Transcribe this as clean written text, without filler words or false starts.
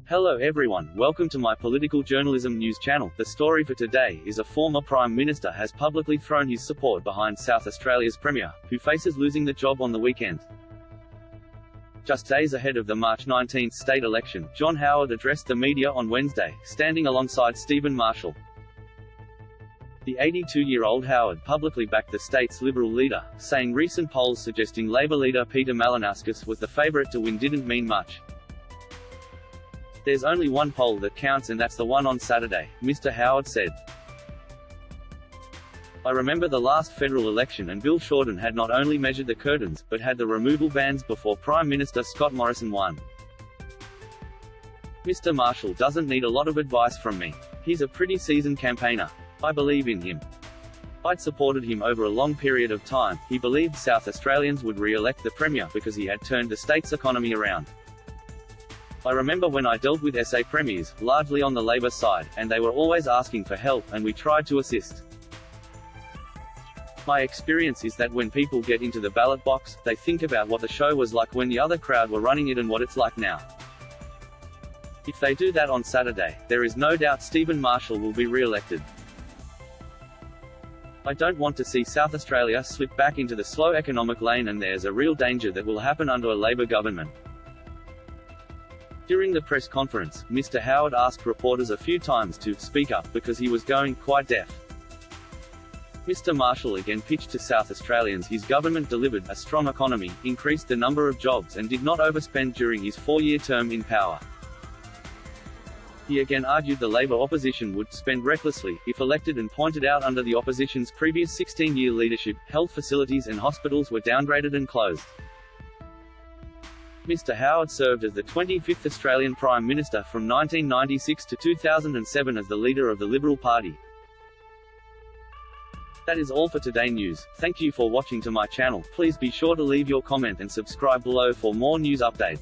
Hello everyone, welcome to my political journalism news channel. The story for today is a former Prime Minister has publicly thrown his support behind South Australia's Premier, who faces losing the job on the weekend. Just days ahead of the March 19 state election, John Howard addressed the media on Wednesday, standing alongside Stephen Marshall. The 82-year-old Howard publicly backed the state's Liberal leader, saying recent polls suggesting Labor leader Peter Malinauskas was the favourite to win didn't mean much. "There's only one poll that counts and that's the one on Saturday," Mr. Howard said. "I remember the last federal election and Bill Shorten had not only measured the curtains, but had the removal bands before Prime Minister Scott Morrison won. Mr. Marshall doesn't need a lot of advice from me. He's a pretty seasoned campaigner. I believe in him. I'd supported him over a long period of time. He believed South Australians would re-elect the Premier because he had turned the state's economy around. I remember when I dealt with SA premiers, largely on the Labor side, and they were always asking for help, and we tried to assist. My experience is that when people get into the ballot box, they think about what the show was like when the other crowd were running it and what it's like now. If they do that on Saturday, there is no doubt Stephen Marshall will be re-elected. I don't want to see South Australia slip back into the slow economic lane, and there's a real danger that will happen under a Labor government." During the press conference, Mr. Howard asked reporters a few times to speak up because he was going quite deaf. Mr. Marshall again pitched to South Australians his government delivered a strong economy, increased the number of jobs and did not overspend during his four-year term in power. He again argued the Labor opposition would spend recklessly, if elected, and pointed out under the opposition's previous 16-year leadership, health facilities and hospitals were downgraded and closed. Mr. Howard served as the 25th Australian Prime Minister from 1996 to 2007 as the leader of the Liberal Party. That is all for today news. Thank you for watching to my channel. Please be sure to leave your comment and subscribe below for more news updates.